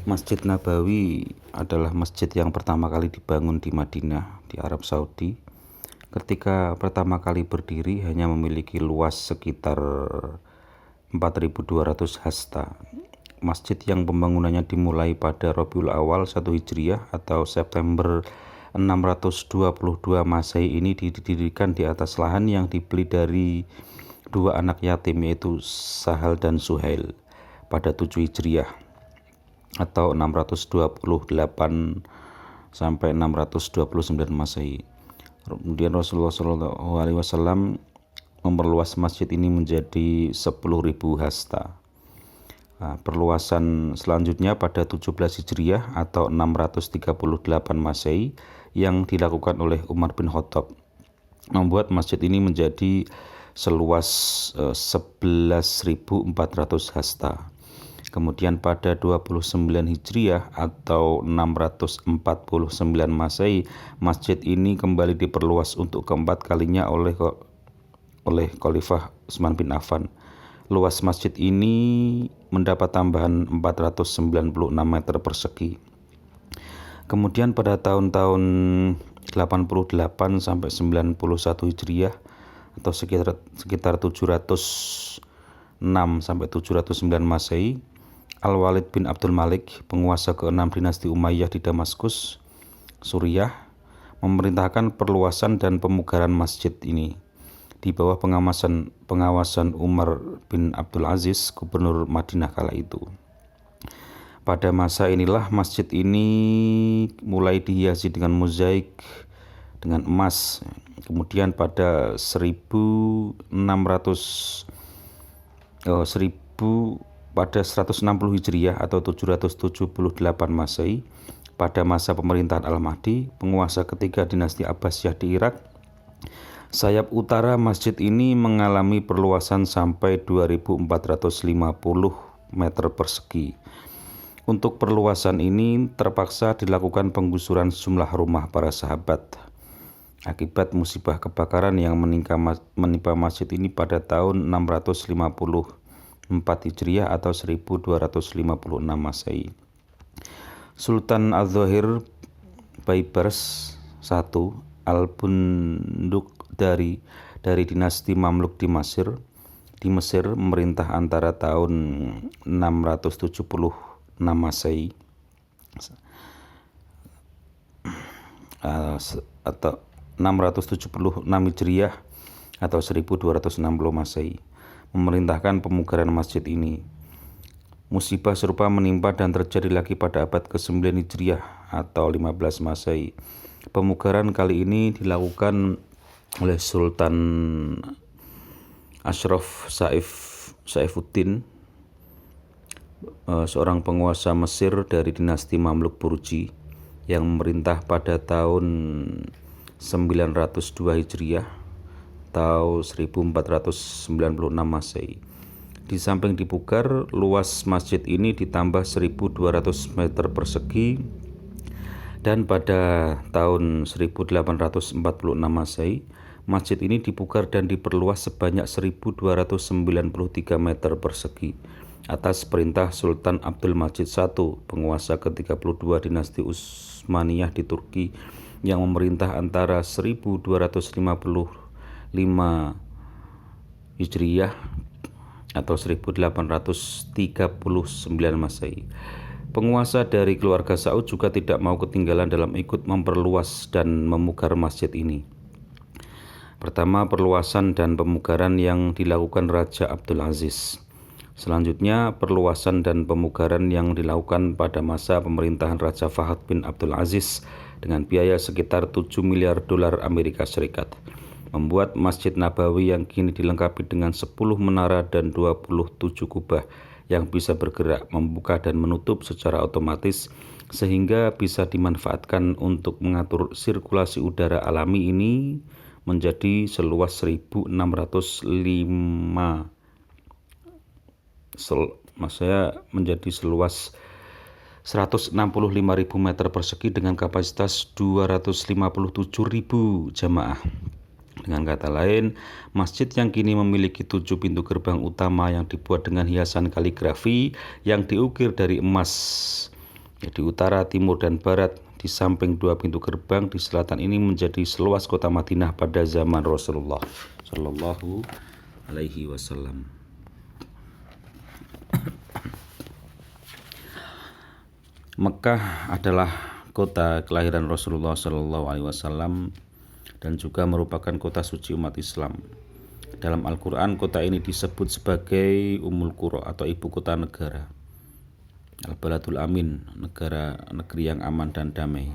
Masjid Nabawi adalah masjid yang pertama kali dibangun di Madinah, di Arab Saudi. Ketika pertama kali berdiri hanya memiliki luas sekitar 4.200 hasta. Masjid yang pembangunannya dimulai pada Rabiul Awal 1 Hijriah atau September 622 Masehi ini didirikan di atas lahan yang dibeli dari dua anak yatim, yaitu Sahal dan Suhail, pada 7 Hijriah atau 628 sampai 629 Masehi. Kemudian Rasulullah SAW memperluas masjid ini menjadi 10.000 hasta. Perluasan selanjutnya pada 17 Hijriah atau 638 Masehi yang dilakukan oleh Umar bin Khattab membuat masjid ini menjadi seluas 11.400 hasta. Kemudian pada 29 Hijriah atau 649 Masehi, masjid ini kembali diperluas untuk keempat kalinya oleh Khalifah Utsman bin Affan. Luas masjid ini mendapat tambahan 496 meter persegi. Kemudian pada tahun-tahun 88 sampai 91 Hijriah atau sekitar 706 sampai 709 Masehi, Al-Walid bin Abdul Malik, penguasa ke-6 dinasti Umayyah di Damaskus, Suriah, memerintahkan perluasan dan pemugaran masjid ini di bawah pengawasan Umar bin Abdul Aziz, gubernur Madinah kala itu. Pada masa inilah masjid ini mulai dihiasi dengan mozaik dengan emas. Kemudian pada 160 Hijriah atau 778 Masehi, pada masa pemerintahan Al-Mahdi, penguasa ketiga dinasti Abbasiyah di Irak, sayap utara masjid ini mengalami perluasan sampai 2.450 meter persegi. Untuk perluasan ini terpaksa dilakukan penggusuran sejumlah rumah para sahabat akibat musibah kebakaran yang menimpa masjid ini pada tahun 654 Hijriah atau 1256 Masehi. Sultan Az-Zahir Baibars I Al-Bunduk dari dinasti Mamluk di Mesir memerintah antara tahun 676 Masehi atau 676 Hijriah atau 1260 Masehi, memerintahkan pemugaran masjid ini. Musibah serupa menimpa dan terjadi lagi pada abad ke-9 Hijriah atau 15 Masehi. Pemugaran kali ini dilakukan oleh Sultan Ashraf Saifuddin, seorang penguasa Mesir dari dinasti Mamluk Burji yang memerintah pada tahun 902 Hijriah atau 1496 Masehi. Di samping dipugar, luas masjid ini ditambah 1.200 meter persegi, dan pada tahun 1846 Masehi, masjid ini dipugar dan diperluas sebanyak 1.293 meter persegi atas perintah Sultan Abdul Majid I, penguasa ke-32 dinasti Utsmaniyah di Turki, yang memerintah antara 1255 Hijriah atau 1839 Masehi. Penguasa dari keluarga Saud juga tidak mau ketinggalan dalam ikut memperluas dan memugar masjid ini. Pertama, perluasan dan pemugaran yang dilakukan Raja Abdul Aziz. Selanjutnya, perluasan dan pemugaran yang dilakukan pada masa pemerintahan Raja Fahd bin Abdul Aziz dengan biaya sekitar 7 miliar dolar Amerika Serikat. Membuat Masjid Nabawi yang kini dilengkapi dengan 10 menara dan 27 kubah yang bisa bergerak, membuka dan menutup secara otomatis sehingga bisa dimanfaatkan untuk mengatur sirkulasi udara alami ini menjadi seluas 1.605 menjadi seluas 165.000 meter persegi dengan kapasitas 257.000 jamaah. Dengan kata lain, masjid yang kini memiliki 7 pintu gerbang utama yang dibuat dengan hiasan kaligrafi yang diukir dari emas Di utara, timur, dan barat, di samping 2 pintu gerbang di selatan ini menjadi seluas kota Madinah pada zaman Rasulullah Shallallahu Alaihi Wasallam. Mekah adalah kota kelahiran Rasulullah Shallallahu Alaihi Wasallam dan juga merupakan kota suci umat Islam. Dalam Al-Quran, kota ini disebut sebagai Ummul Qura atau ibu kota negara, Al-Baladul Amin, negeri yang aman dan damai.